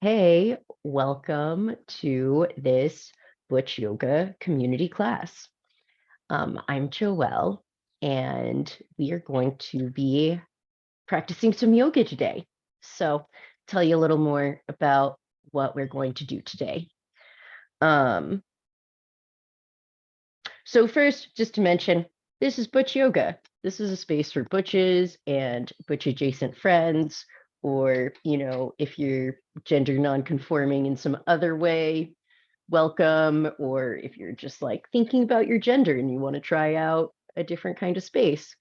Hey, welcome to this Butch Yoga community class. I'm Joelle, and we are going to be practicing some yoga today. So, tell you a little more about what we're going to do today. Um, so first, just to mention, this is Butch Yoga. This is a space for butches and butch adjacent friends, or, if you're gender non-conforming in some other way, welcome, or if you're just like thinking about your gender and you want to try out a different kind of space,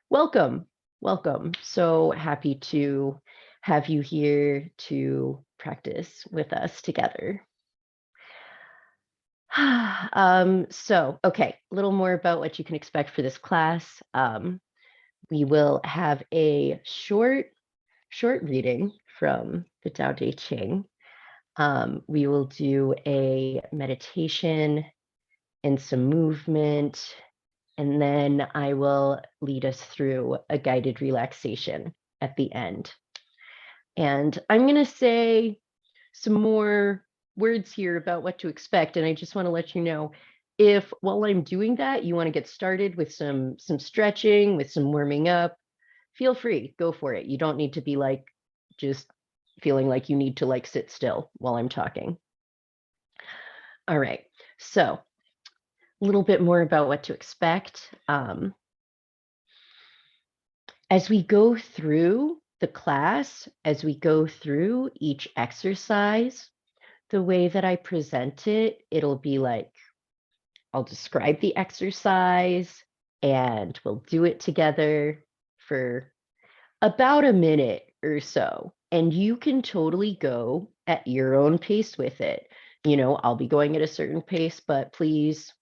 welcome, welcome. So happy to have you here to practice with us together. Okay, a little more about what you can expect for this class. We will have a short reading from the Tao Te Ching. We will do a meditation and some movement, and then I will lead us through a guided relaxation at the end. And I'm going to say some more words here about what to expect, and I just want to let you know, if while I'm doing that, you want to get started with some stretching, with some warming up, feel free, go for it. You don't need to be like just feeling like you need to like sit still while I'm talking. All right, so a little bit more about what to expect. As we go through the class, as we go through each exercise, the way that I present it, it'll be like, I'll describe the exercise and we'll do it together for about a minute or so. And you can totally go at your own pace with it. I'll be going at a certain pace, but please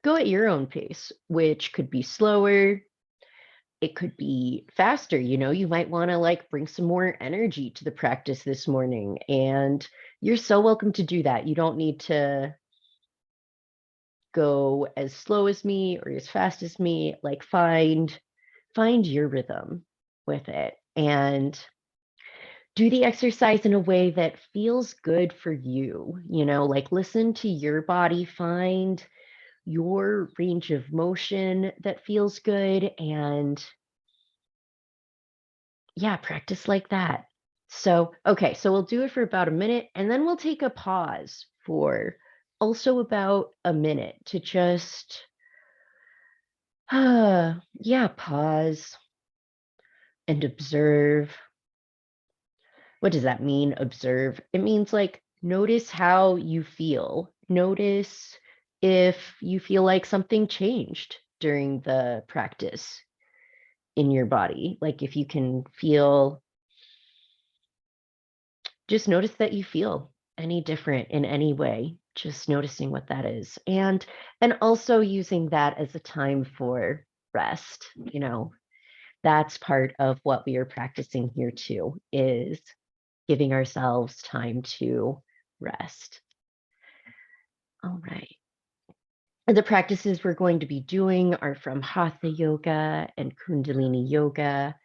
go at your own pace, which could be slower. It could be faster. You might want to like bring some more energy to the practice this morning. And you're so welcome to do that. You don't need to go as slow as me or as fast as me. Like find your rhythm with it and do the exercise in a way that feels good for you. Like listen to your body, find your range of motion that feels good, and yeah, practice like that. So, okay, so we'll do it for about a minute and then we'll take a pause for also about a minute to just yeah, pause and observe. What does that mean, observe? It means like notice how you feel. Notice if you feel like something changed during the practice in your body. Like if you can feel, just notice that you feel any different in any way, just noticing what that is. And also using that as a time for rest. That's part of what we are practicing here too, is giving ourselves time to rest. All right. The practices we're going to be doing are from Hatha Yoga and Kundalini Yoga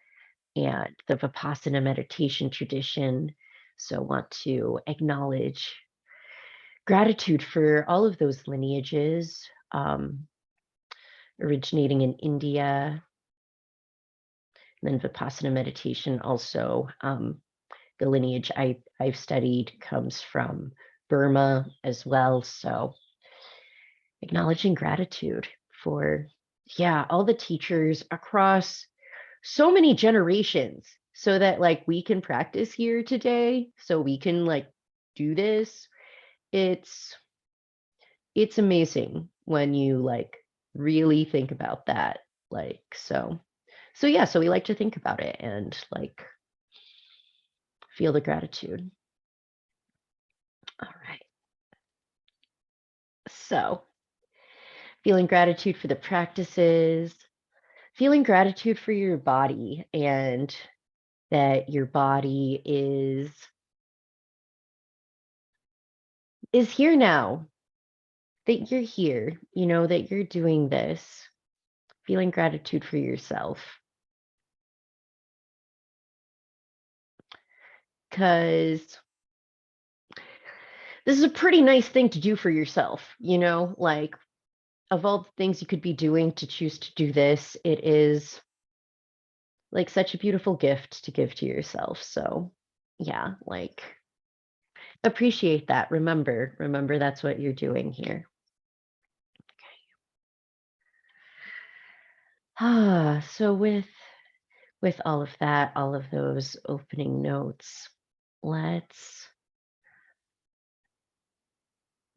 and the Vipassana meditation tradition. So want to acknowledge gratitude for all of those lineages, originating in India. And then Vipassana meditation also, the lineage I've studied comes from Burma as well. So acknowledging gratitude for, yeah, all the teachers across so many generations so that like we can practice here today, so we can like do this. It's amazing when you like really think about that. Like, so yeah, so we like to think about it and like feel the gratitude. All right. So, feeling gratitude for the practices, feeling gratitude for your body, and that your body is here now, that you're here, that you're doing this, feeling gratitude for yourself. because this is a pretty nice thing to do for yourself, you know, like of all the things you could be doing to choose to do this, it is like such a beautiful gift to give to yourself. So, yeah, like appreciate that. Remember that's what you're doing here. So with all of that, all of those opening notes, let's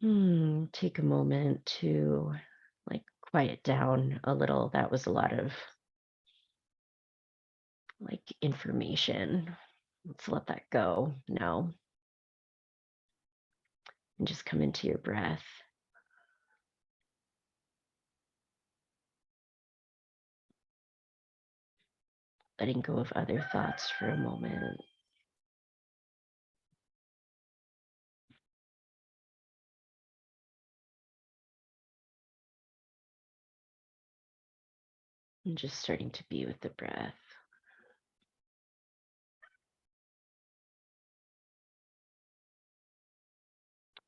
take a moment to like quiet down a little. That was a lot of like information. Let's let that go now and just come into your breath. Letting go of other thoughts for a moment. And just starting to be with the breath.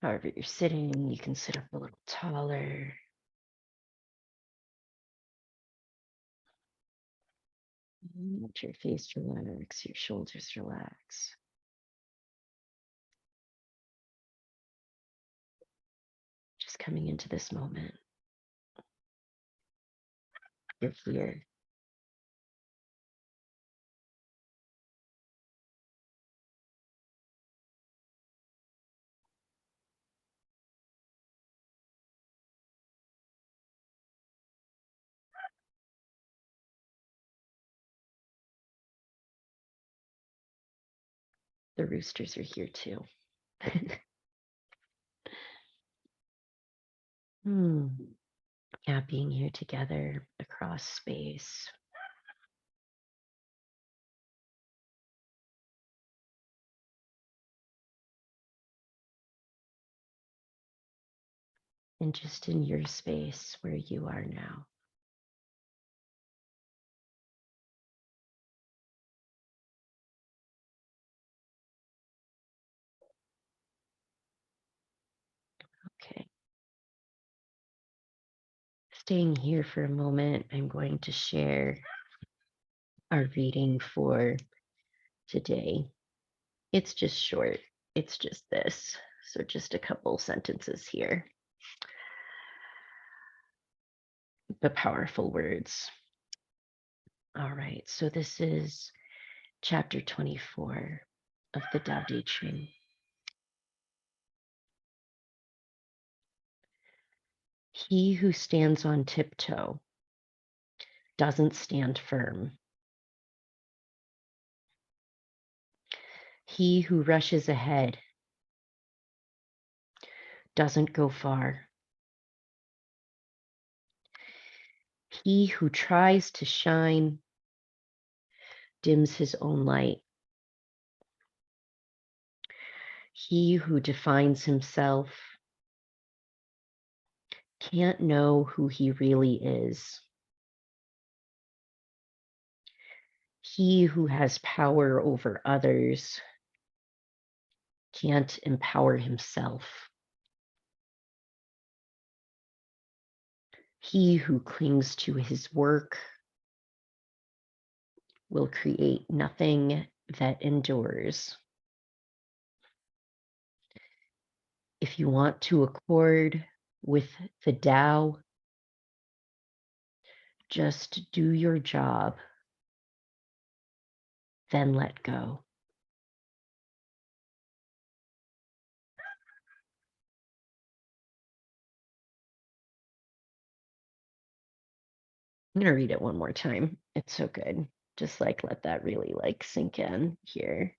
However you're sitting, you can sit up a little taller. Let your face relax, your shoulders relax. Just coming into this moment. You're here. The roosters are here too. Yeah, being here together across space. And just in your space where you are now. Okay. Staying here for a moment, I'm going to share our reading for today. It's just short. It's just this. So just a couple sentences here. But powerful words. All right. So this is chapter 24 of the Tao Te Ching. He who stands on tiptoe doesn't stand firm. He who rushes ahead doesn't go far. He who tries to shine dims his own light. He who defines himself can't know who he really is. He who has power over others can't empower himself. He who clings to his work will create nothing that endures. If you want to accord with the Tao, just do your job, then let go. I'm going to read it one more time. It's so good. Just like let that really like sink in here.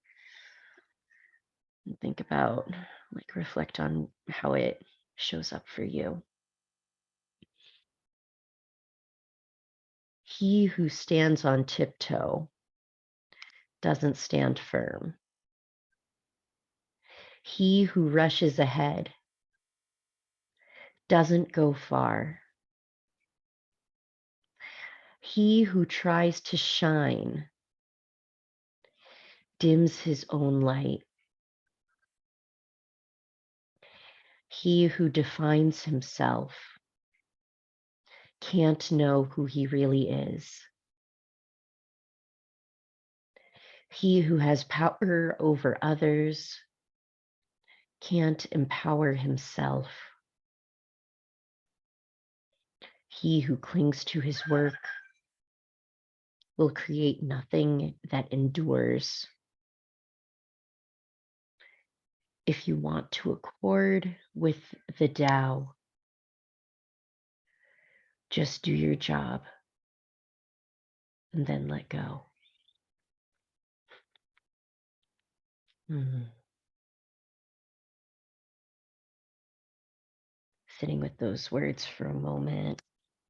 And think about, like reflect on how it shows up for you. He who stands on tiptoe doesn't stand firm. He who rushes ahead doesn't go far. He who tries to shine dims his own light. He who defines himself can't know who he really is. He who has power over others can't empower himself. He who clings to his work will create nothing that endures. If you want to accord with the Tao, just do your job and then let go. Sitting with those words for a moment.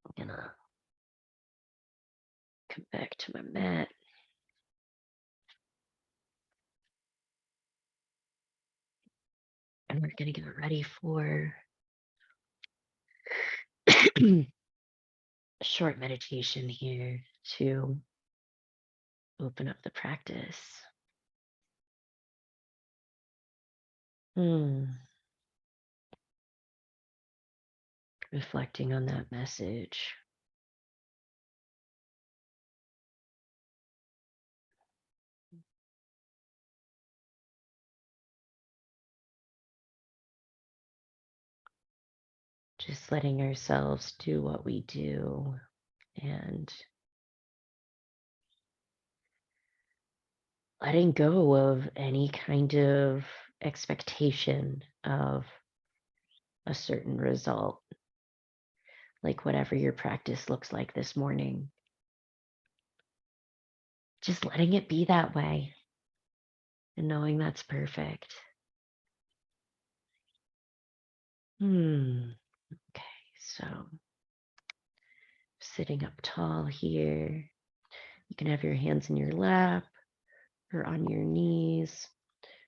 I'm gonna come back to my mat. And we're gonna get ready for a short meditation here to open up the practice. Reflecting on that message. Just letting ourselves do what we do and letting go of any kind of expectation of a certain result, like whatever your practice looks like this morning. Just letting it be that way and knowing that's perfect. Okay, so sitting up tall here. You can have your hands in your lap or on your knees,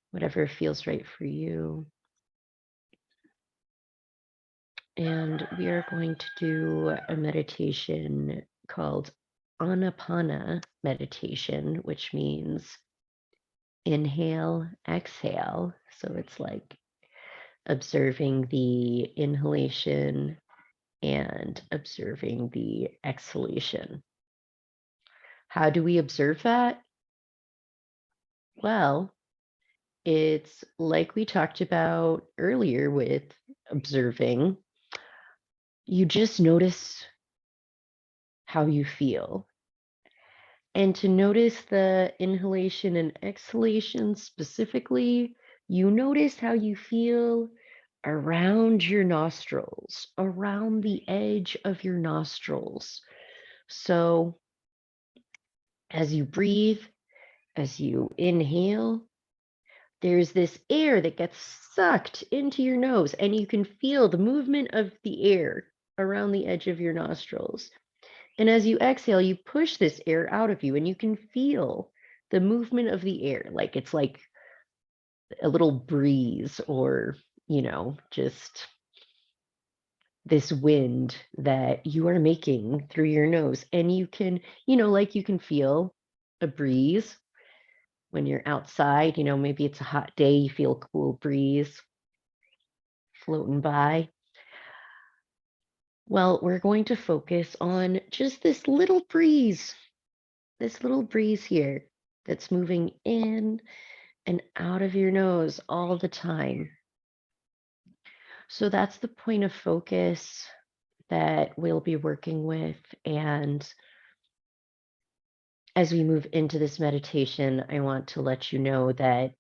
whatever feels right for you. And we are going to do a meditation called Anapana meditation, which means inhale, exhale. So it's like observing the inhalation and observing the exhalation. How do we observe that? Well, it's like we talked about earlier with observing. You just notice how you feel. And to notice the inhalation and exhalation specifically, you notice how you feel around your nostrils, around the edge of your nostrils. So as you breathe, as you inhale, there's this air that gets sucked into your nose, and you can feel the movement of the air around the edge of your nostrils. And as you exhale, you push this air out of you, and you can feel the movement of the air. Like it's like a little breeze or, just this wind that you are making through your nose. And you can, like you can feel a breeze when you're outside, maybe it's a hot day, you feel a cool breeze floating by. Well, we're going to focus on just this little breeze here that's moving in and out of your nose all the time. So that's the point of focus that we'll be working with. And as we move into this meditation, I want to let you know that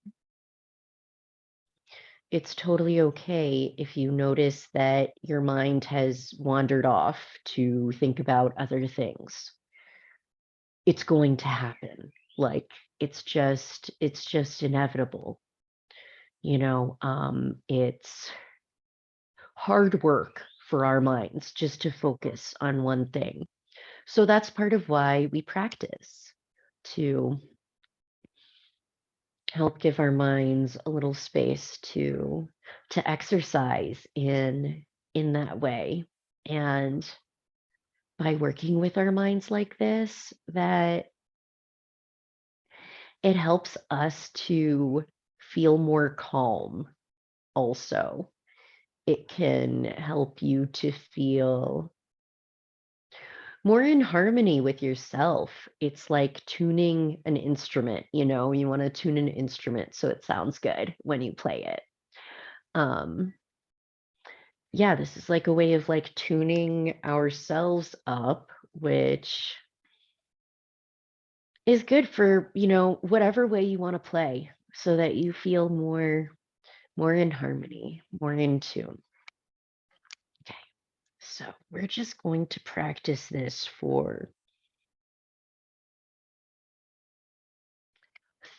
it's totally okay if you notice that your mind has wandered off to think about other things. It's going to happen. Like it's just inevitable. It's hard work for our minds just to focus on one thing. So that's part of why we practice, to help give our minds a little space to exercise in that way. And by working with our minds like this, that it helps us to feel more calm also. It can help you to feel more in harmony with yourself. It's like tuning an instrument, you know, you want to tune an instrument so it sounds good when you play it. Um, yeah, this is like a way of like tuning ourselves up, which is good for, you know, whatever way you want to play so that you feel more in harmony, more in tune. Okay. So, we're just going to practice this for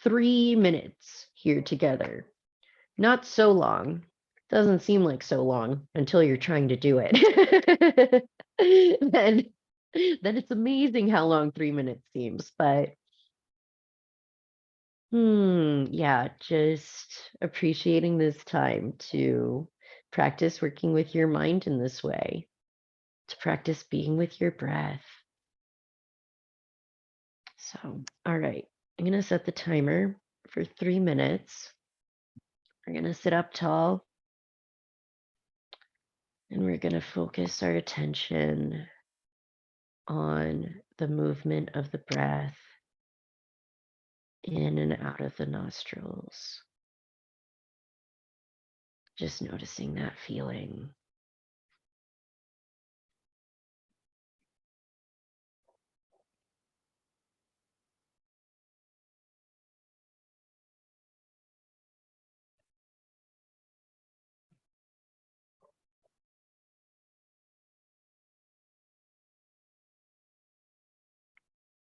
3 minutes here together. Not so long. Doesn't seem like so long until you're trying to do it. then then it's amazing how long 3 minutes seems, but yeah, just appreciating this time to practice working with your mind in this way, to practice being with your breath. So, all right, I'm going to set the timer for 3 minutes. We're going to sit up tall and we're going to focus our attention on the movement of the breath in and out of the nostrils. Just noticing that feeling.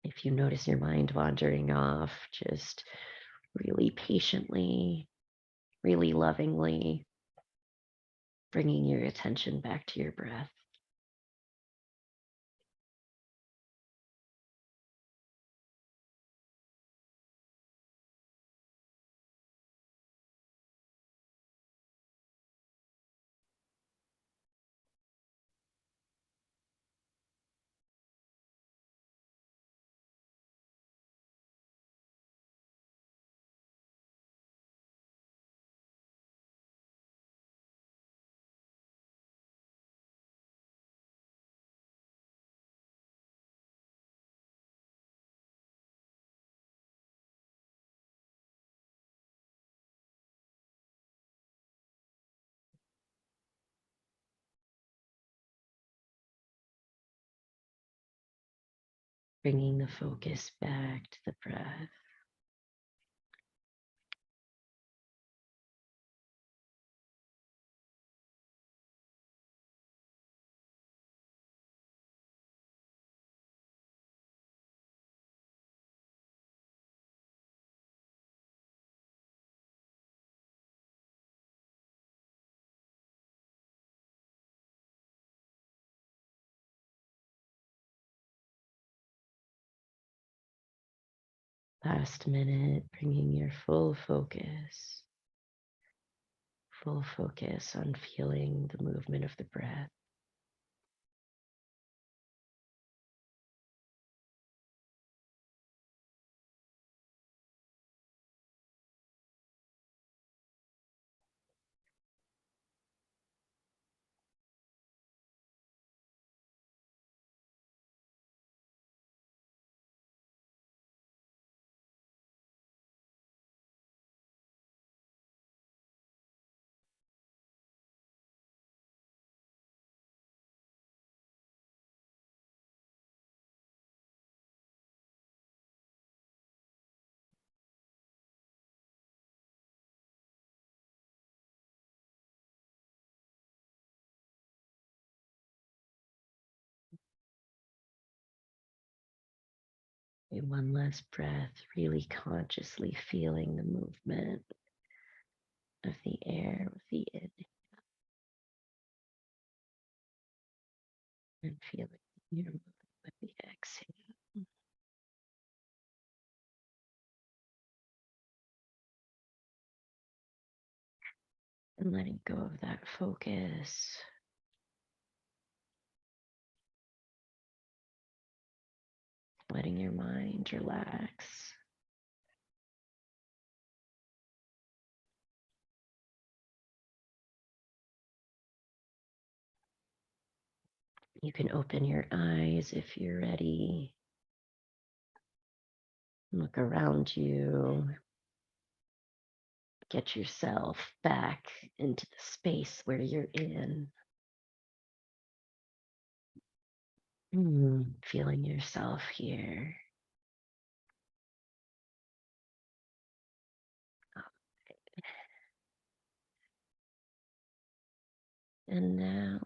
If you notice your mind wandering off, just really patiently, really lovingly bringing your attention back to your breath. Bringing the focus back to the breath. Last minute, bringing your full focus on feeling the movement of the breath. And one last breath, really consciously feeling the movement of the air with the in and feeling your movement with the exhale. And letting go of that focus. Letting your mind relax. You can open your eyes if you're ready. Look around you. Get yourself back into the space where you're in. Feeling yourself here. And now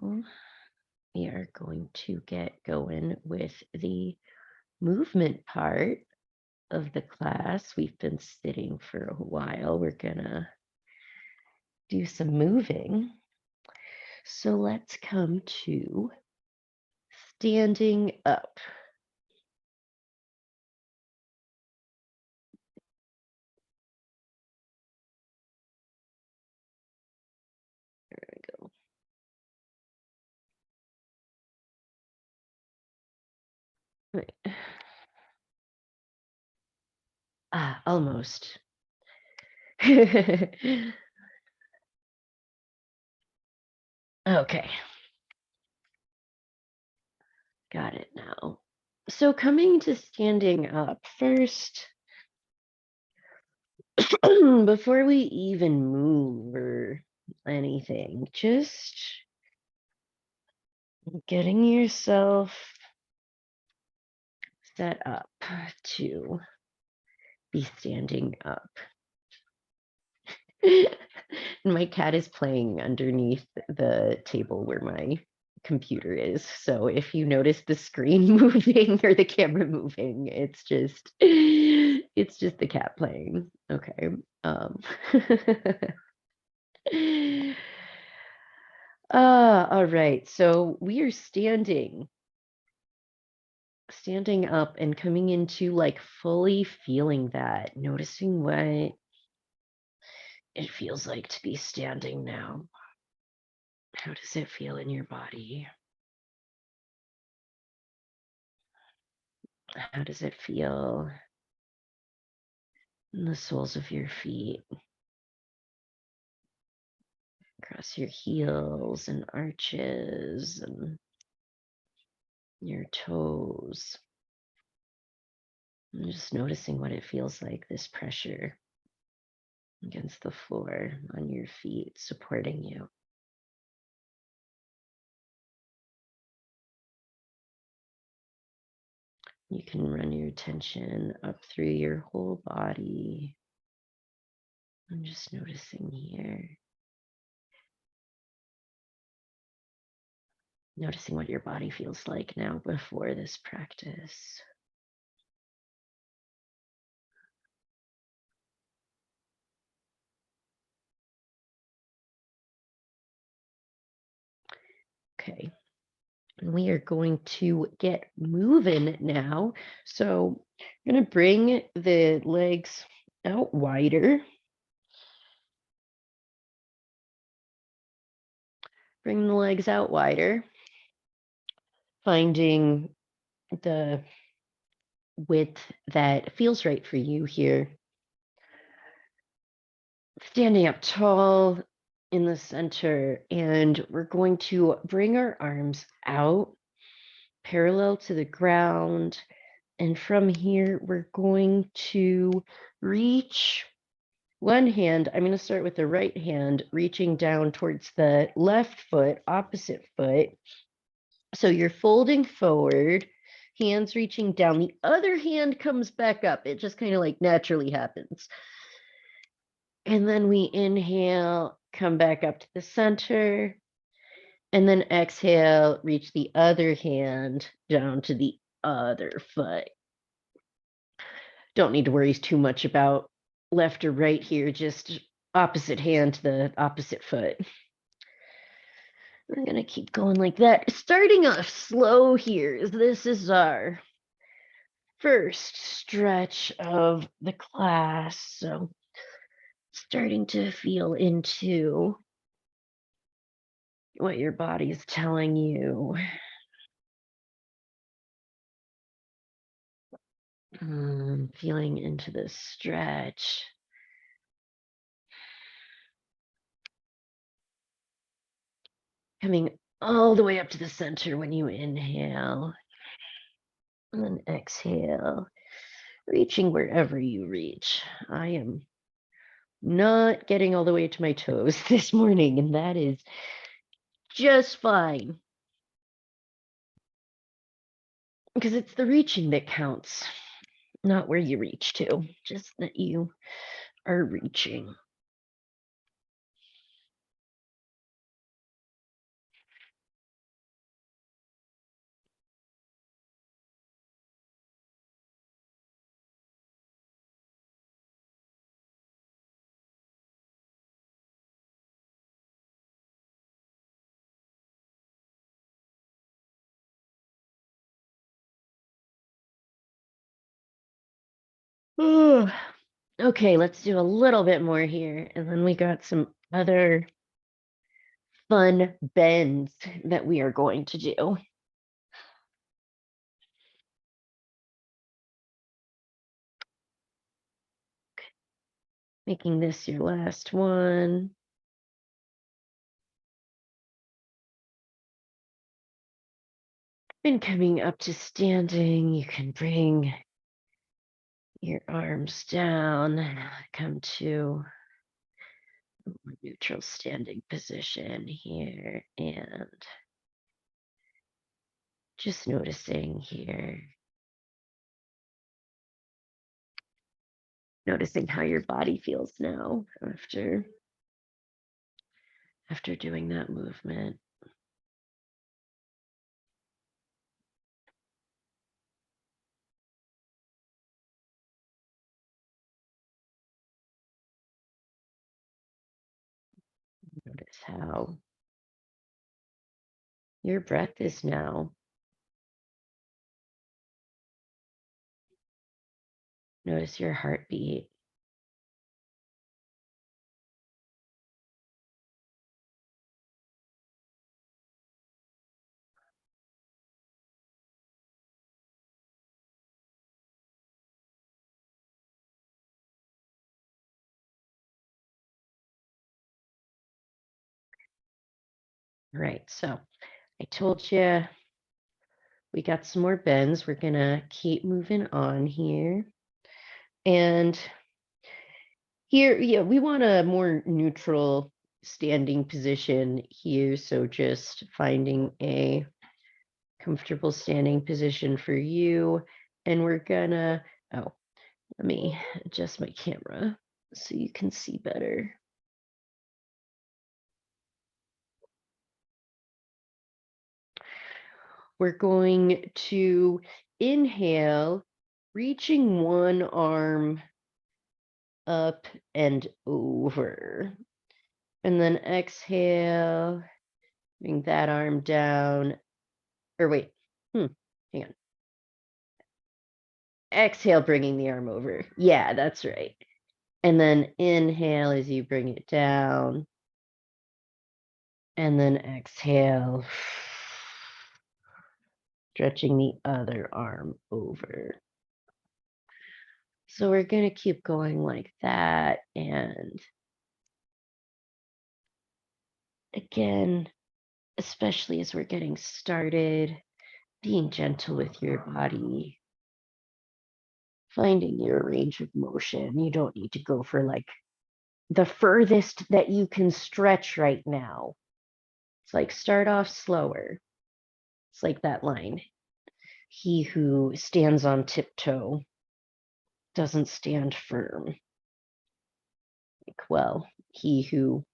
we are going to get going with the movement part of the class. We've been sitting for a while. We're gonna do some moving. So let's come to standing up. There we go. Right. Almost. Okay. Got it now. So coming to standing up first, before we even move or anything, just getting yourself set up to be standing up. My cat is playing underneath the table where my computer is. So if you notice the screen moving or the camera moving, it's just the cat playing. Okay. All right. So we are standing up and coming into like fully feeling that, noticing what it feels like to be standing now. How does it feel in your body? How does it feel in the soles of your feet? Across your heels and arches and your toes. And just noticing what it feels like, this pressure against the floor on your feet, supporting you. You can run your attention up through your whole body. I'm just noticing here. Noticing what your body feels like now before this practice. Okay. And we are going to get moving now. So I'm going to bring the legs out wider. Bring the legs out wider. Finding the width that feels right for you here. Standing up tall in the center, and we're going to bring our arms out parallel to the ground. And from here, we're going to reach one hand. I'm going to start with the right hand, reaching down towards the left foot, opposite foot. So you're folding forward, hands reaching down. The other hand comes back up. It just kind of like naturally happens. And then we inhale, come back up to the center. And then exhale, reach the other hand down to the other foot. Don't need to worry too much about left or right here, just opposite hand to the opposite foot. We're gonna keep going like that. Starting off slow here. This is our first stretch of the class. So starting to feel into what your body's telling you. Feeling into this stretch. Coming all the way up to the center when you inhale. And then exhale, reaching wherever you reach. I am not getting all the way to my toes this morning, and that is just fine. Because it's the reaching that counts, not where you reach to, just that you are reaching. Okay, let's do a little bit more here. And then we got some other fun bends that we are going to do. Making this your last one. And coming up to standing, you can bring your arms down, come to a neutral standing position here, and just noticing here, noticing how your body feels now after doing that movement. Notice how your breath is now. Notice your heartbeat. Right, so I told you we got some more bends. We're gonna keep moving on here. And here, yeah, we want a more neutral standing position here. So just finding a comfortable standing position for you. And we're gonna, oh, let me adjust my camera so you can see better. We're going to inhale, reaching one arm up and over. And then exhale, bring that arm down. Or wait, hang on. Exhale, bringing the arm over. Yeah, that's right. And then inhale as you bring it down. And then exhale, stretching the other arm over. So we're going to keep going like that. And again, especially as we're getting started, being gentle with your body, finding your range of motion. You don't need to go for like the furthest that you can stretch right now. It's like start off slower. It's like that line. He who stands on tiptoe doesn't stand firm. Like, well, he who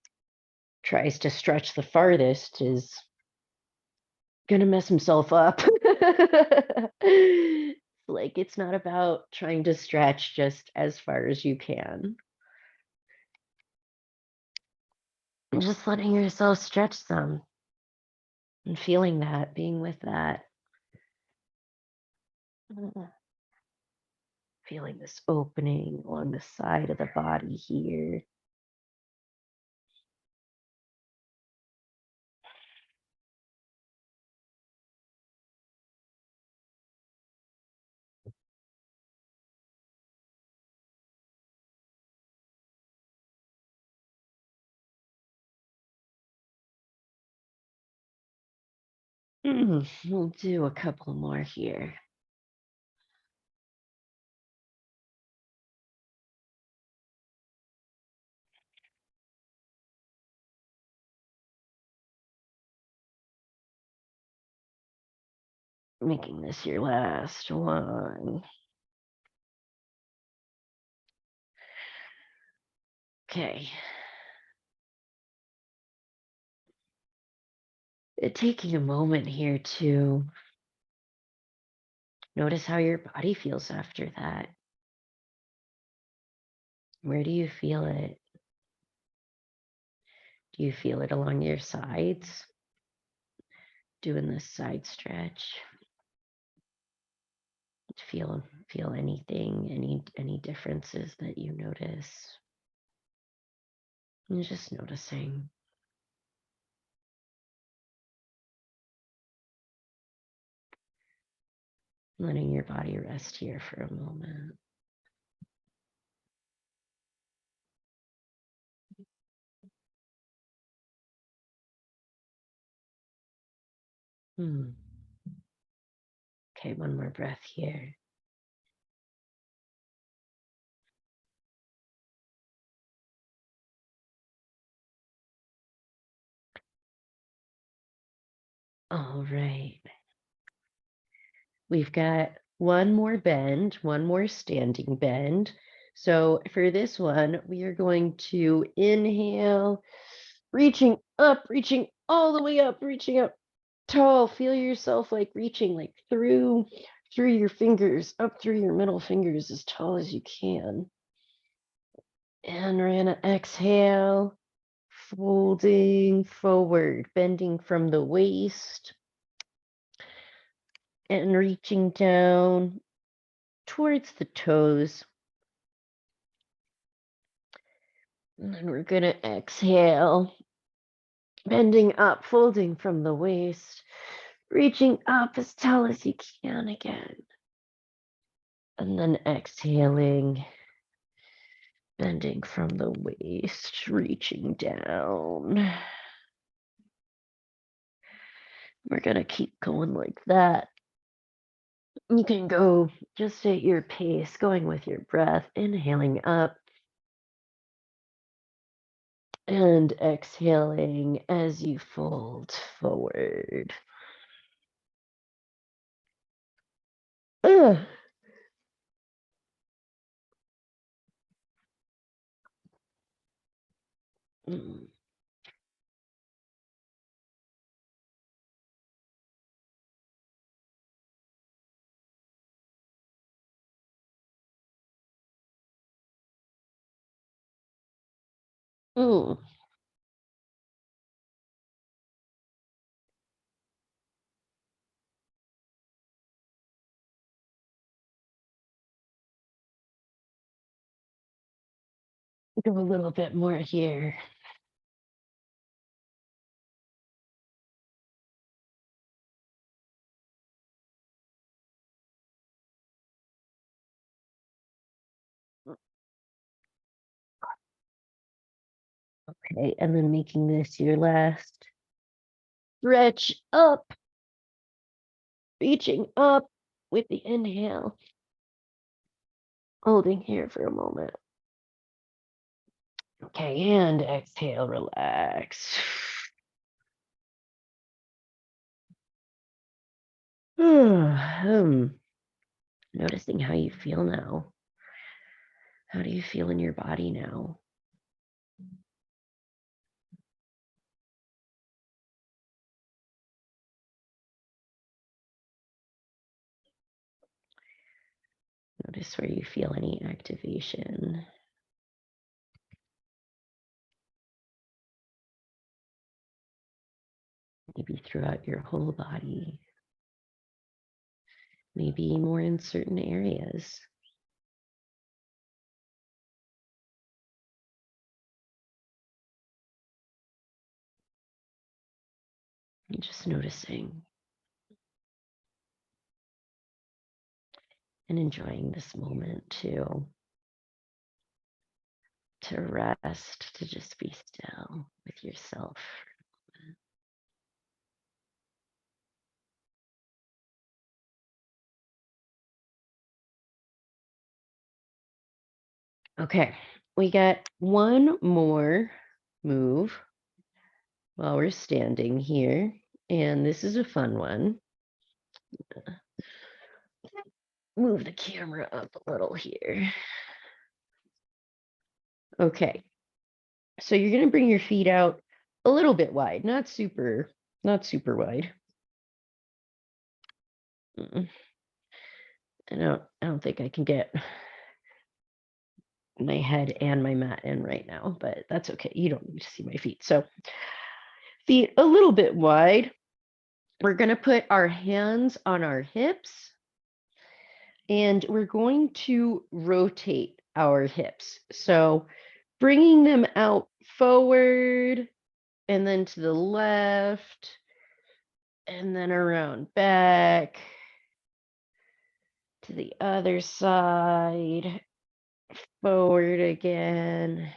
tries to stretch the farthest is going to mess himself up. Like, it's not about trying to stretch just as far as you can. Just letting yourself stretch some and feeling that, being with that. Feeling this opening along the side of the body here. We'll do a couple more here. Making this your last one. Okay. Taking a moment here to notice how your body feels after that. Where do you feel it? Do you feel it along your sides? Doing this side stretch. Feel anything, any differences that you notice. And just noticing. Letting your body rest here for a moment. Okay, one more breath here. All right. We've got one more bend, one more standing bend. So for this one, we are going to inhale, reaching all the way up, reaching up tall. Feel yourself like reaching like through your fingers, up through your middle fingers as tall as you can. And we're gonna exhale, folding forward, bending from the waist and reaching down towards the toes. And then we're going to exhale, bending up, folding from the waist, reaching up as tall as you can again. And then exhaling, bending from the waist, reaching down. We're going to keep going like that. You can go just at your pace, going with your breath, inhaling up and exhaling as you fold forward. Ugh. Mm. Mm. Go a little bit more here. Okay, and then making this your last stretch up, reaching up with the inhale, holding here for a moment. Okay, and exhale, relax. Noticing how you feel now. How do you feel in your body now? Notice where you feel any activation. Maybe throughout your whole body. Maybe more in certain areas. And just noticing and enjoying this moment to rest, to just be still with yourself. Okay, we got one more move while we're standing here, and this is a fun one. Move the camera up a little here. Okay, so you're going to bring your feet out a little bit wide, not super wide. I don't think I can get my head and my mat in right now, but that's okay. You don't need to see my feet. So feet a little bit wide. We're going to put our hands on our hips and we're going to rotate our hips. So bringing them out forward and then to the left and then around back to the other side, forward again.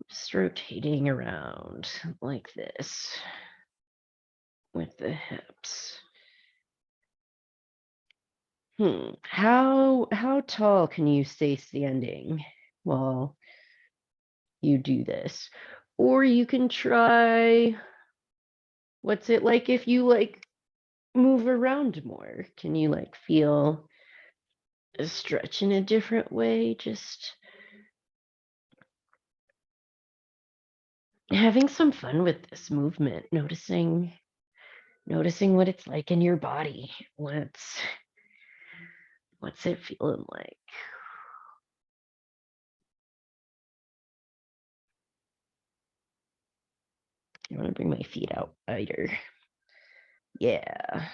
Just rotating around like this with the hips. How tall can you stay standing while you do this? Or you can try, what's it like if you move around more? Can you feel a stretch in a different way? Just having some fun with this movement, noticing what it's like in your body. What's it feeling like? I want to bring my feet out wider. Yeah.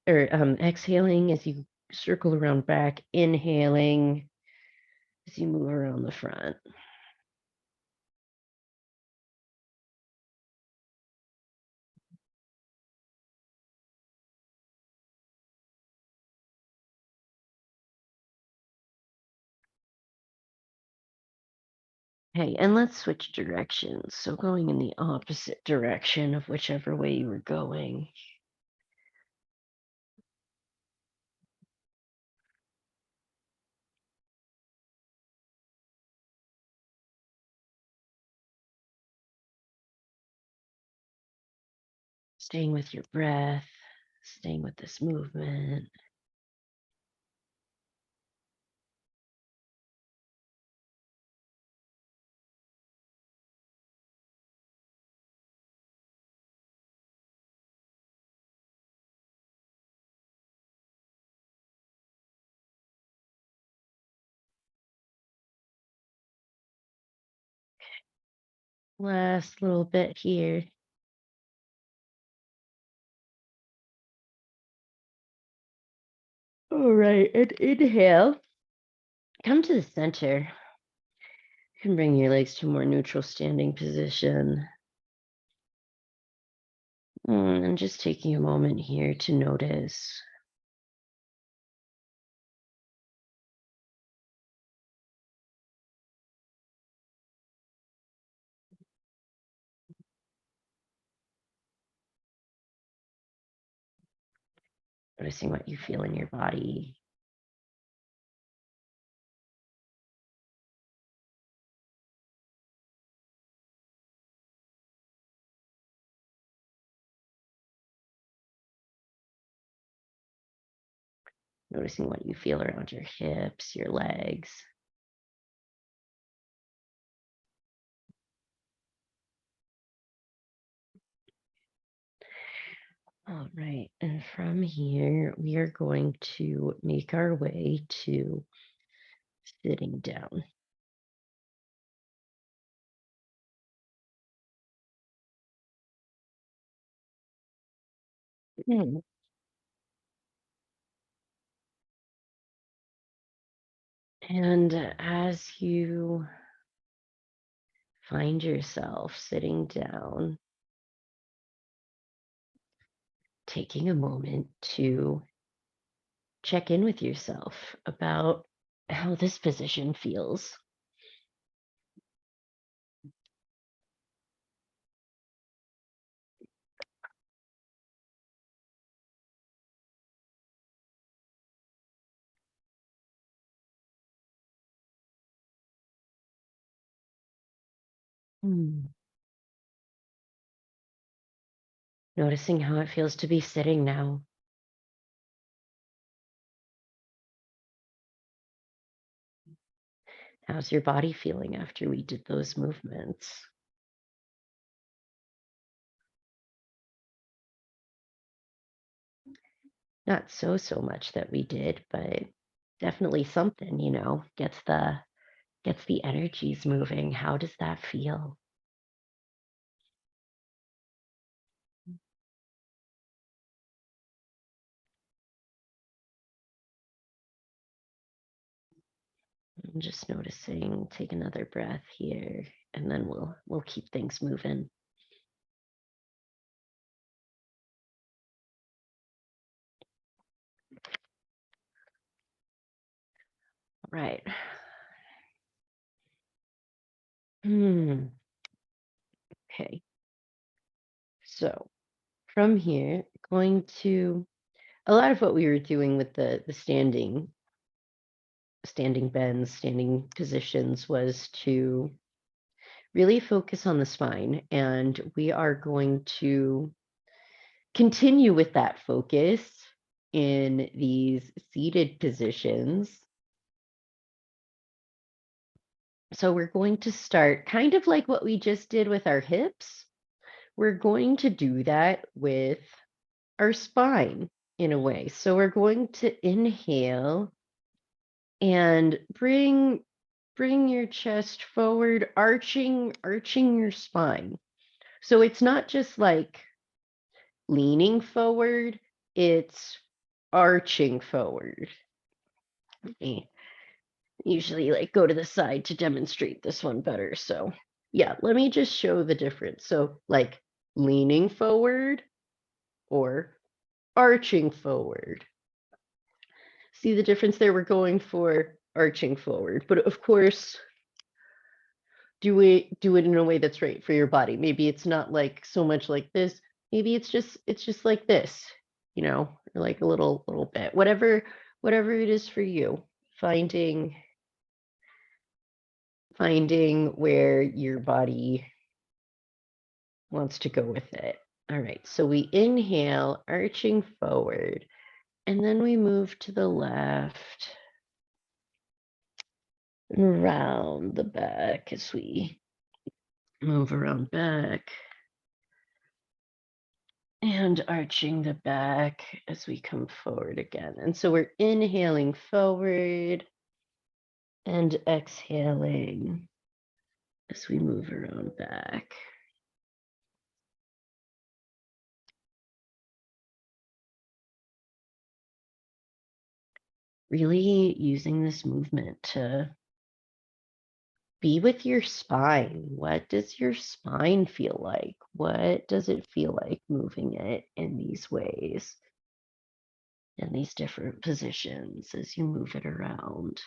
Exhaling as you circle around back, inhaling as you move around the front. Okay, and let's switch directions. So going in the opposite direction of whichever way you were going. Staying with your breath, staying with this movement. Last little bit here. All right, and inhale. Come to the center. You can bring your legs to a more neutral standing position. And just taking a moment here to notice. Noticing what you feel in your body. Noticing what you feel around your hips, your legs. All right, and from here, we are going to make our way to sitting down. And as you find yourself sitting down, taking a moment to check in with yourself about how this position feels. Noticing how it feels to be sitting now. How's your body feeling after we did those movements? Not so much that we did, but definitely something, gets the energies moving. How does that feel? I'm just noticing, take another breath here, and then we'll keep things moving. Right. Okay. So from here, going to a lot of what we were doing with the standing bends, standing positions was to really focus on the spine. And we are going to continue with that focus in these seated positions. So we're going to start kind of like what we just did with our hips. We're going to do that with our spine in a way. So we're going to inhale and bring your chest forward, arching your spine. So it's not just like leaning forward, it's arching forward. I usually like go to the side to demonstrate this one better. So yeah, let me just show the difference. So like leaning forward or arching forward. See the difference there? We're going for arching forward, but of course, do it in a way that's right for your body. Maybe it's not like so much like this. Maybe it's just like this, or like a little bit. Whatever it is for you. Finding where your body wants to go with it. All right. So we inhale, arching forward, and then we move to the left and around the back as we move around back. And arching the back as we come forward again. And so we're inhaling forward and exhaling as we move around back. Really using this movement to be with your spine. What does your spine feel like? What does it feel like moving it in these ways, in these different positions as you move it around?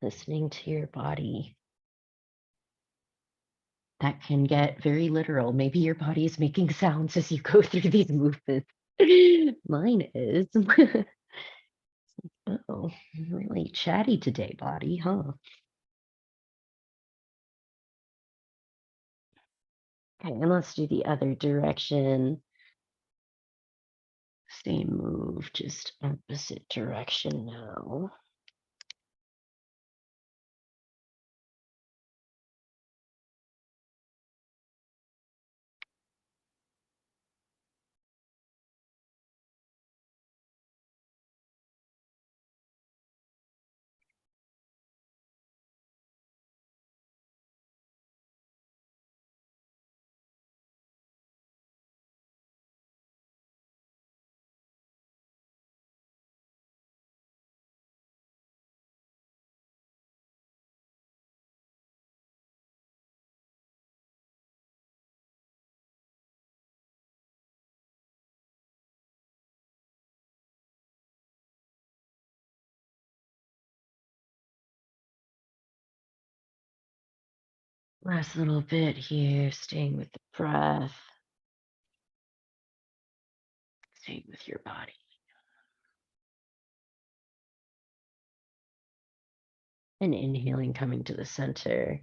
Listening to your body. That can get very literal. Maybe your body is making sounds as you go through these movements. Mine is. Oh, really chatty today, body, huh? Okay, and let's do the other direction. Same move, just opposite direction now. Last little bit here, staying with the breath, staying with your body. And inhaling, coming to the center.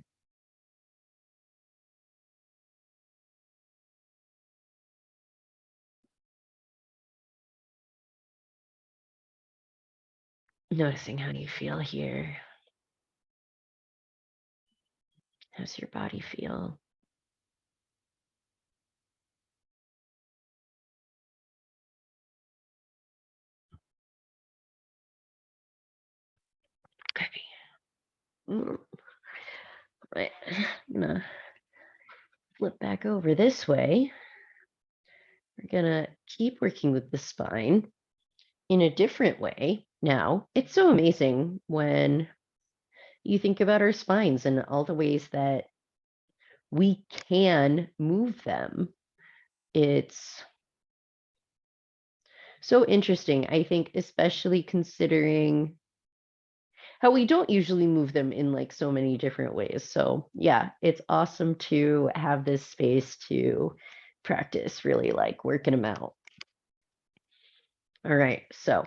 Noticing how you feel here. How's your body feel? Okay. Right. I'm gonna flip back over this way. We're gonna keep working with the spine in a different way. Now, it's so amazing when you think about our spines and all the ways that we can move them. It's so interesting, I think, especially considering how we don't usually move them in like so many different ways. So, yeah, it's awesome to have this space to practice really like working them out. All right, so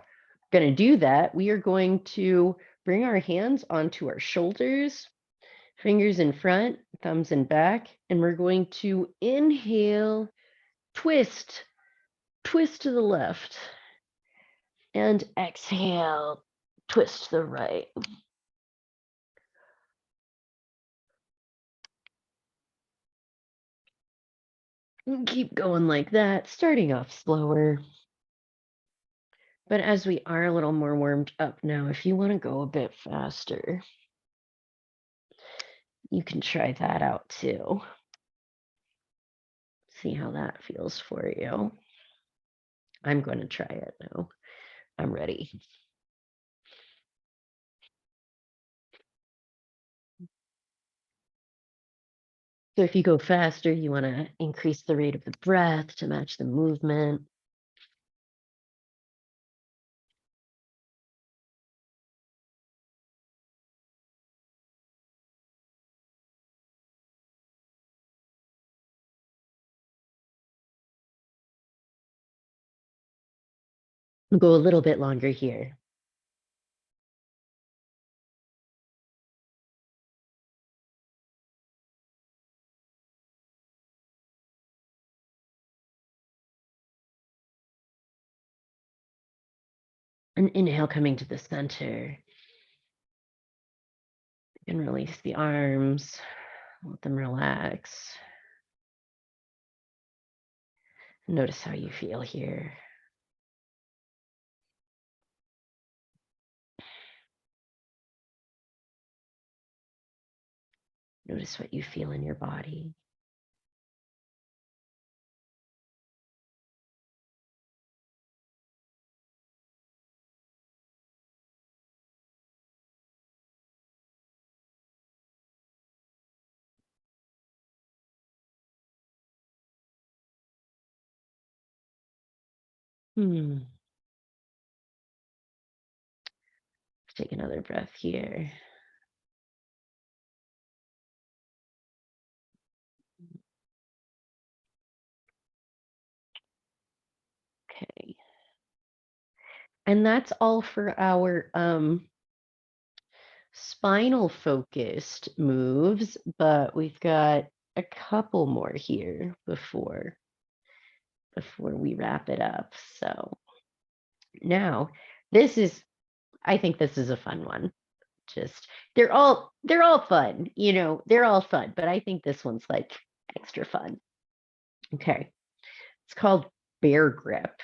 going to do that. We are going to bring our hands onto our shoulders, fingers in front, thumbs in back, and we're going to inhale, twist, twist to the left, and exhale, twist to the right. And keep going like that, starting off slower. But as we are a little more warmed up now, if you want to go a bit faster, you can try that out too. See how that feels for you. I'm going to try it now. I'm ready. So if you go faster, you want to increase the rate of the breath to match the movement. We'll go a little bit longer here. An inhale coming to the center. And release the arms. Let them relax. Notice how you feel here. Notice what you feel in your body. Take another breath here. Okay. And that's all for our spinal focused moves, but we've got a couple more here before we wrap it up. So now I think this is a fun one. Just they're all fun, they're all fun, but I think this one's like extra fun. Okay. It's called bear grip.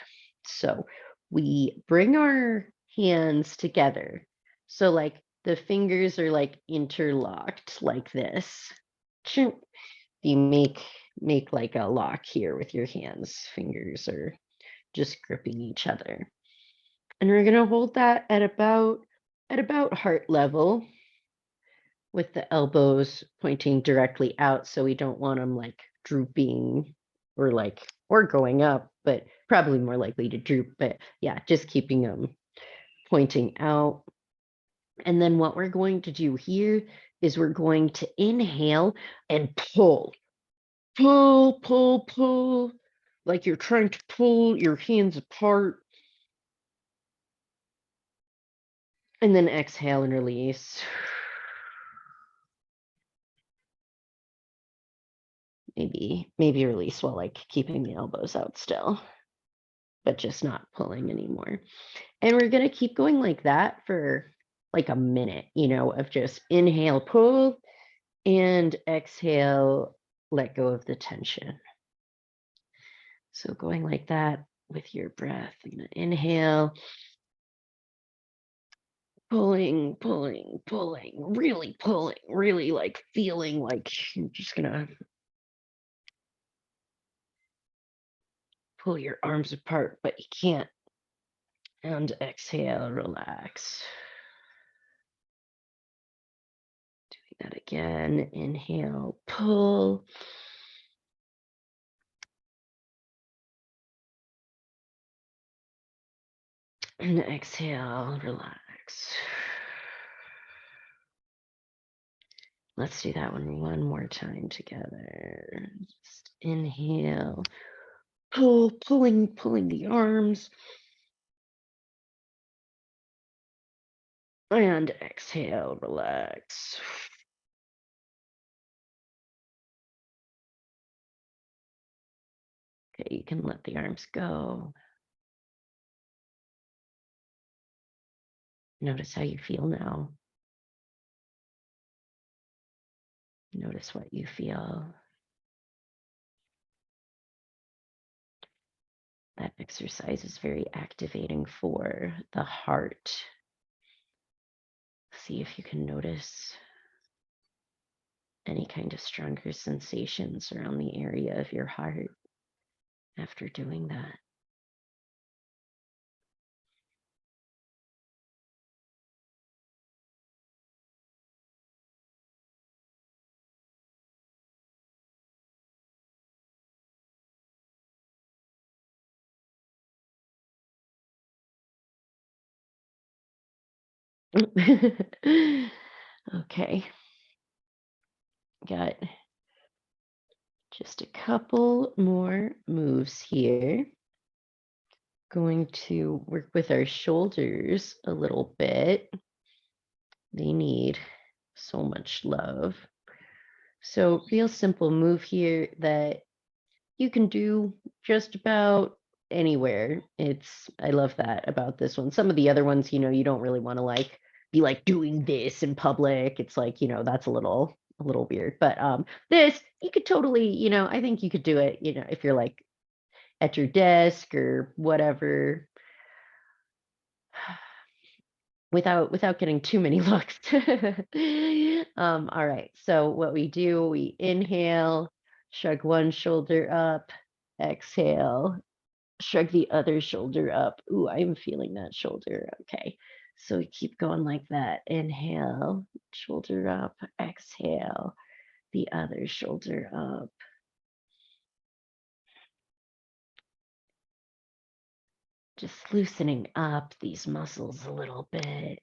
So we bring our hands together. So like the fingers are like interlocked like this. You make like a lock here with your hands. Fingers are just gripping each other. And we're gonna hold that at about heart level with the elbows pointing directly out, so we don't want them like drooping or going up, but probably more likely to droop. But yeah, just keeping them pointing out. And then what we're going to do here is we're going to inhale and pull, pull, pull, pull, like you're trying to pull your hands apart. And then exhale and release. Maybe release while like keeping the elbows out still, but just not pulling anymore. And we're going to keep going like that for like a minute, of just inhale, pull, and exhale, let go of the tension. So going like that with your breath. I'm going to inhale, pulling, pulling, pulling, really like feeling like you're just going to pull your arms apart, but you can't. And exhale, relax. Doing that again. Inhale, pull. And exhale, relax. Let's do that one more time together. Just inhale, pull, pulling the arms. And exhale, relax. Okay, you can let the arms go. Notice how you feel now. Notice what you feel. That exercise is very activating for the heart. See if you can notice any kind of stronger sensations around the area of your heart after doing that. Okay. Got just a couple more moves here. Going to work with our shoulders a little bit. They need so much love. So real simple move here that you can do just about anywhere. I love that about this one. Some of the other ones, you don't really want to like be like doing this in public. It's like, that's a little weird. But this, you could totally, I think you could do it, if you're like at your desk or whatever, without getting too many looks. All right. So what we do, we inhale, shrug one shoulder up, exhale, shrug the other shoulder up. Ooh, I'm feeling that shoulder. Okay. So we keep going like that. Inhale, shoulder up, exhale, the other shoulder up. Just loosening up these muscles a little bit.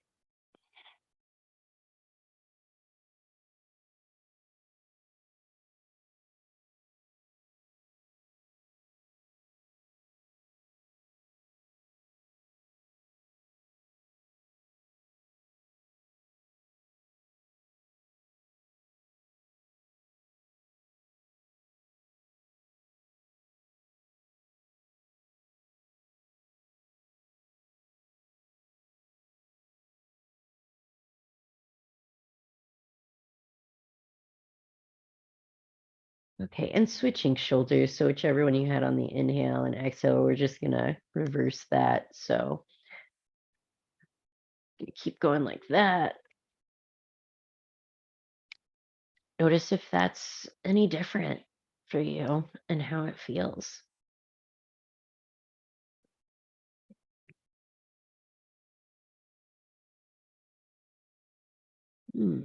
Okay, and switching shoulders. So whichever one you had on the inhale and exhale, we're just gonna reverse that. So keep going like that. Notice if that's any different for you and how it feels. Hmm.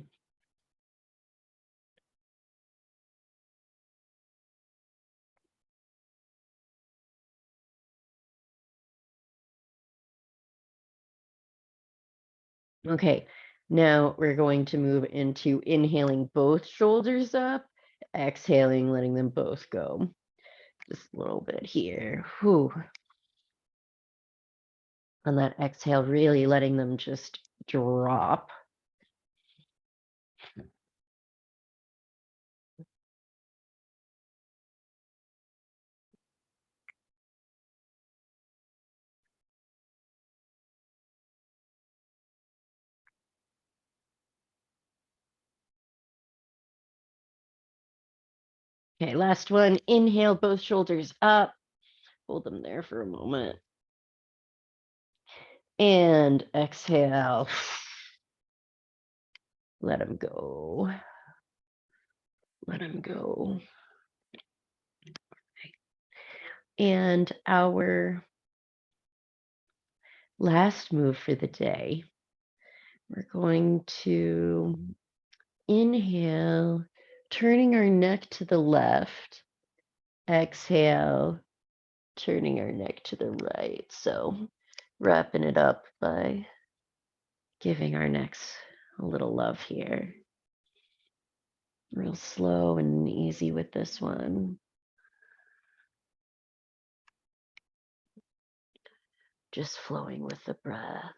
Okay, Now we're going to move into inhaling both shoulders up, exhaling, letting them both go. Just a little bit here. Whew. On that exhale, really letting them just drop. Okay, last one. Inhale, both shoulders up. Hold them there for a moment. And exhale. Let them go. Let them go. And our last move for the day, we're going to inhale, turning our neck to the left. Exhale, turning our neck to the right. So wrapping it up by giving our necks a little love here. Real slow and easy with this one. Just flowing with the breath.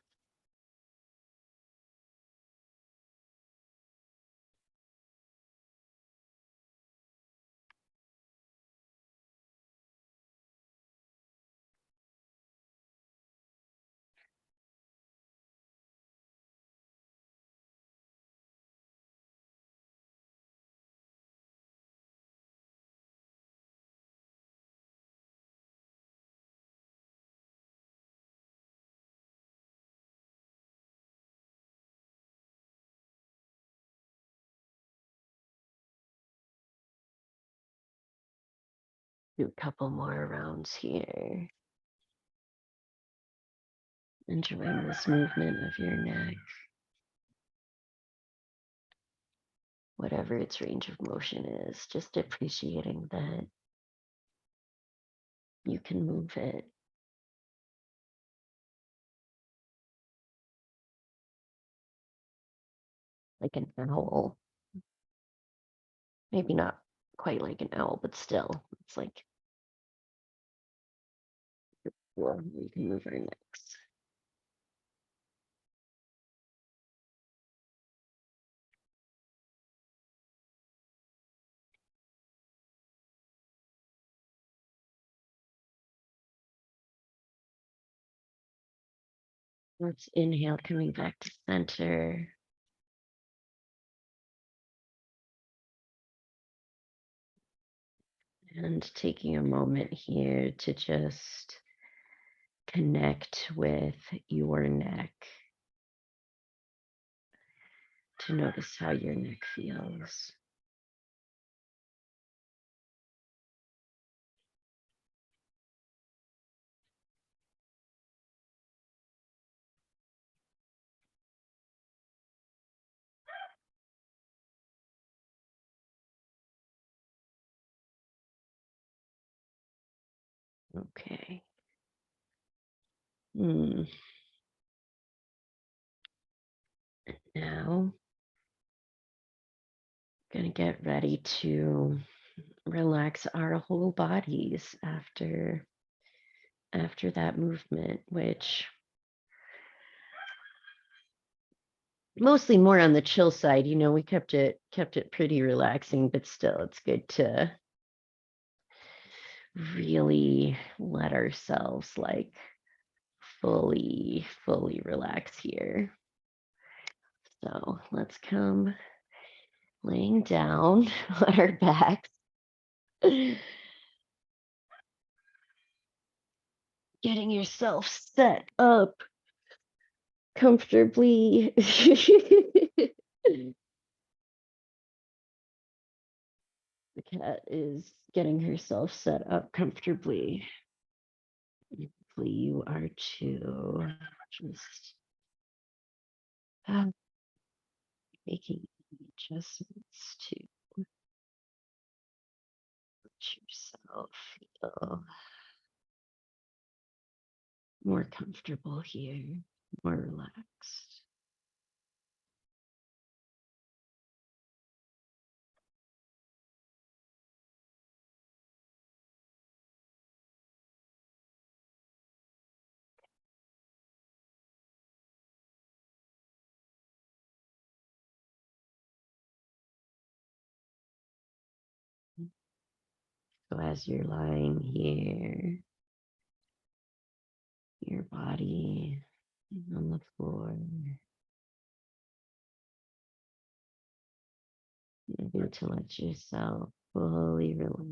Do a couple more rounds here. Enjoying this movement of your neck, whatever its range of motion is, just appreciating that you can move it. Like an owl. Maybe not quite like an owl, but still, it's like, well, we can move our necks. Let's inhale, coming back to center. And taking a moment here to just connect with your neck, to notice how your neck feels. Okay. Now, gonna get ready to relax our whole bodies after that movement, which mostly more on the chill side. You know, we kept it pretty relaxing, but still it's good to really let ourselves like fully relax here. So let's come laying down on our backs. Getting yourself set up comfortably. The cat is getting herself set up comfortably. Hopefully you are too. Just making adjustments to let yourself feel more comfortable here, more relaxed. So as you're lying here, your body on the floor, you're going to let yourself fully relax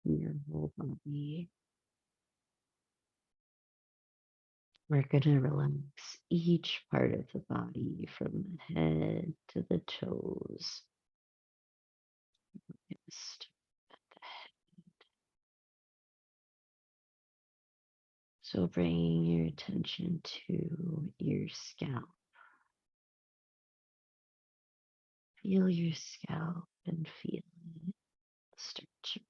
in your whole body. We're going to relax each part of the body from the head to the toes. Just so bringing your attention to your scalp. Feel your scalp and feel it start to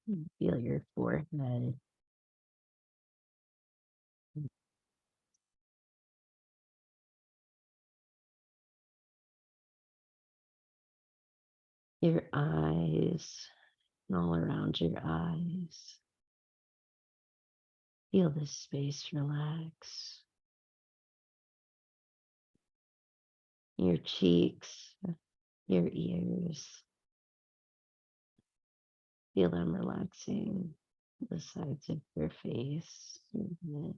relax. Feel your forehead. Your eyes, and all around your eyes. Feel this space relax. Your cheeks, your ears. Feel them relaxing. The sides of your face, your neck,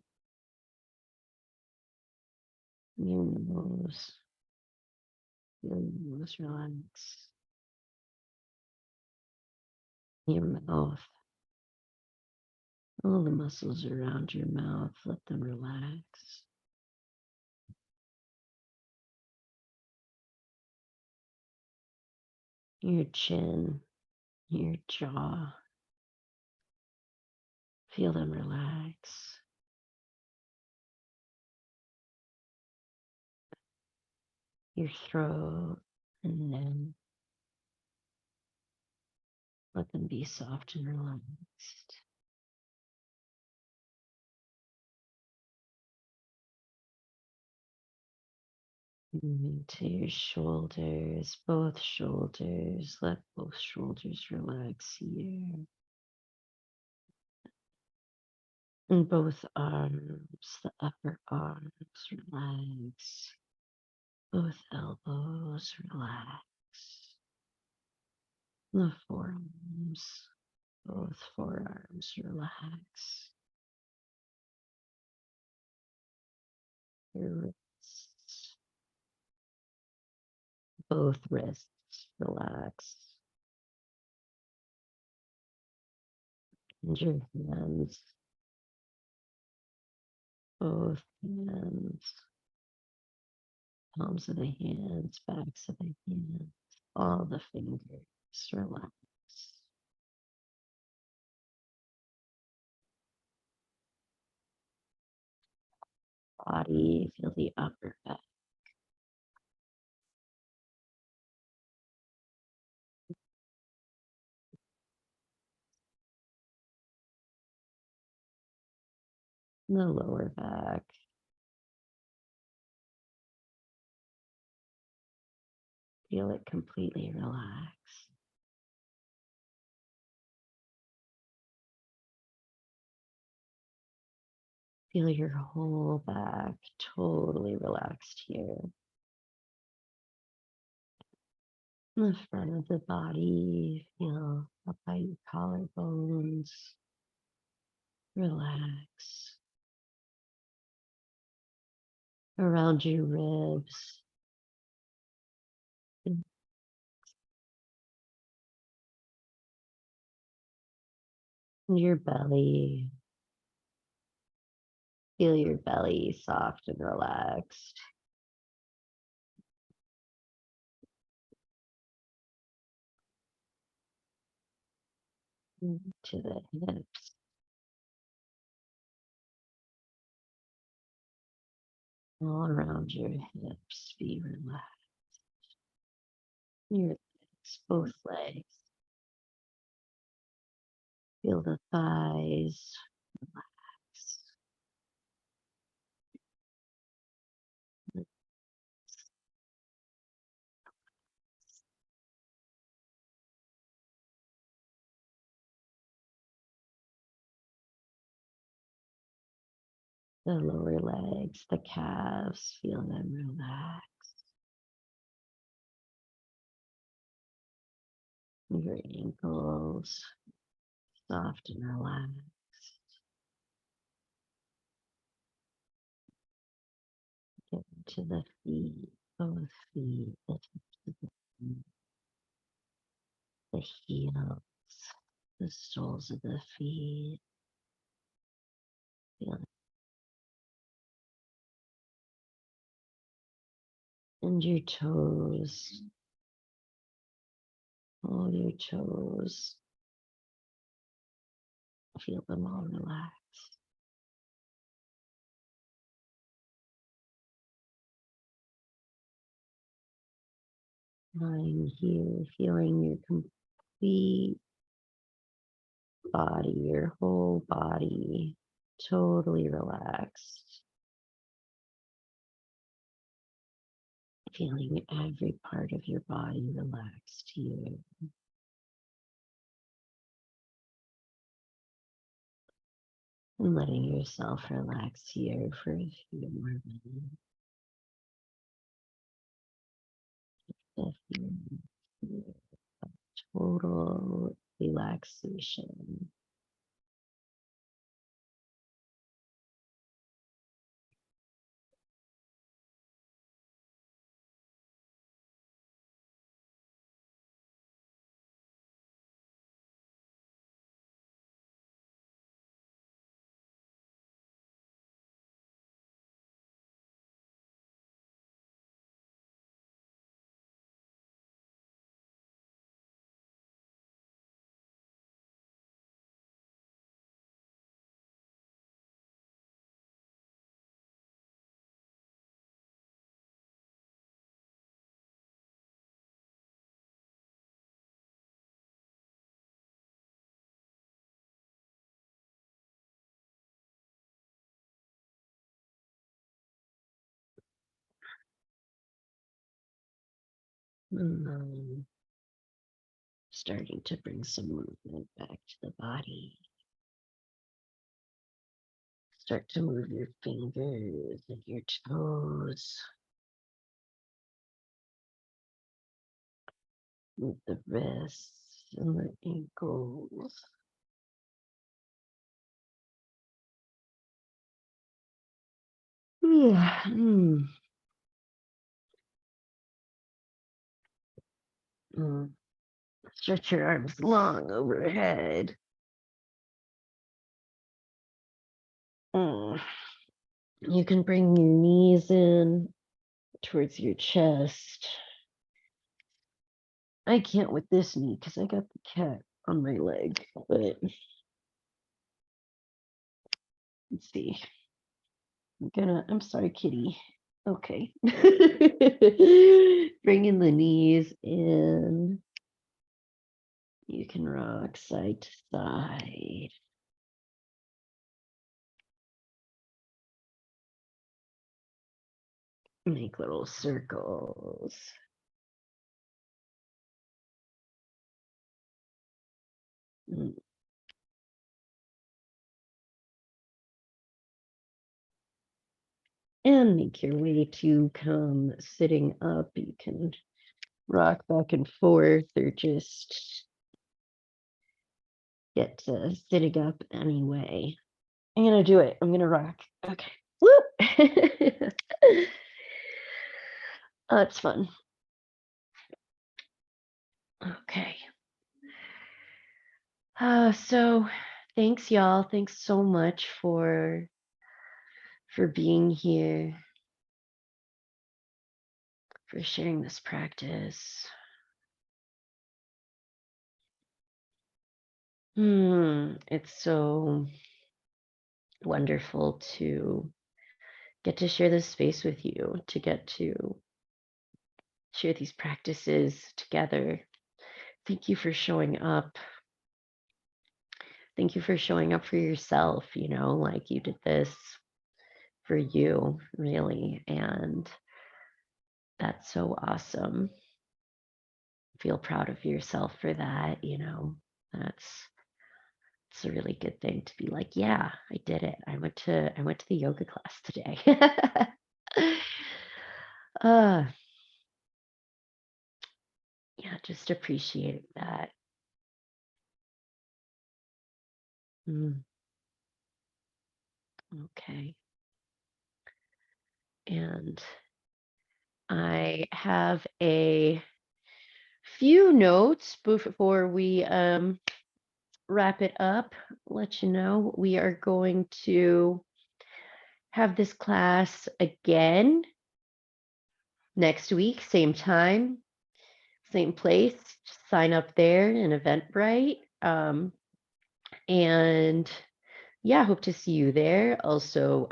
your nose. Feel your nose relax. Your mouth. All the muscles around your mouth, let them relax. Your chin, your jaw. Feel them relax. Your throat and then let them be soft and relaxed. Moving to your shoulders, both shoulders. Let both shoulders relax here. And both arms, the upper arms relax. Both elbows relax. The forearms, both forearms relax. Your wrists, both wrists relax. And your hands, both hands, palms of the hands, backs of the hands, all the fingers relax. Body, feel the upper back. The lower back. Feel it completely relax. Feel your whole back totally relaxed here. The front of the body, feel up by your collarbones. Relax. Around your ribs. Your belly. Feel your belly soft and relaxed. To the hips. All around your hips, be relaxed. Your legs, both legs. Feel the thighs relax. The lower legs, the calves, feel them relax. your ankles, soft and relaxed. Get to the feet, both feet, the tips of the feet, the heels, the soles of the feet. Feel it. And your toes, all your toes. Feel them all relax. Lying here, feeling your complete body, your whole body totally relaxed. Feeling every part of your body relaxed here. And letting yourself relax here for a few more minutes. A few minutes of total relaxation. And then starting to bring some movement back to the body. Start to move your fingers and your toes. Move the wrists and the ankles. Mm. Mm. Stretch your arms long overhead. Mm. You can bring your knees in towards your chest. I can't with this knee because I got the cat on my leg, but let's see. I'm sorry, kitty. Okay. Bringing the knees in. You can rock side to side. Make little circles. Mm. And make your way to come sitting up. You can rock back and forth or just get to sitting up anyway. I'm gonna do it. I'm gonna rock. Okay. Woo! Oh, it's fun. Okay. So thanks y'all. Thanks so much for being here, for sharing this practice. It's so wonderful to get to share this space with you, to get to share these practices together. Thank you for showing up. Thank you for showing up for yourself, like you did this for you, really. And that's so awesome. Feel proud of yourself for that, That's it's a really good thing to be like, yeah, I did it. I went to the yoga class today. uh yeah, just appreciate that. Mm, okay. And I have a few notes before we wrap it up. Let you know we are going to have this class again next week, same time, same place. Just sign up there in Eventbrite. And yeah, hope to see you there. Also,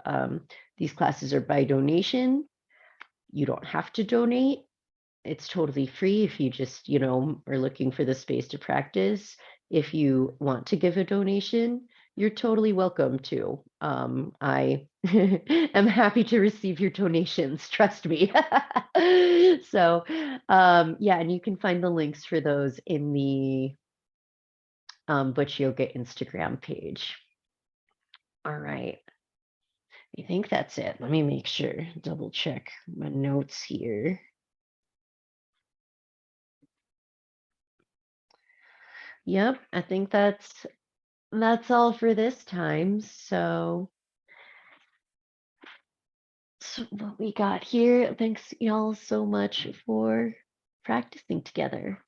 these classes are by donation. You don't have to donate. It's totally free if you just, are looking for the space to practice. If you want to give a donation, you're totally welcome to. I am happy to receive your donations, trust me. So, yeah, and you can find the links for those in the Butch Yoga Instagram page. All right. I think that's it. Let me make sure, double check my notes here. Yep, I think that's all for this time. So what we got here. Thanks y'all so much for practicing together.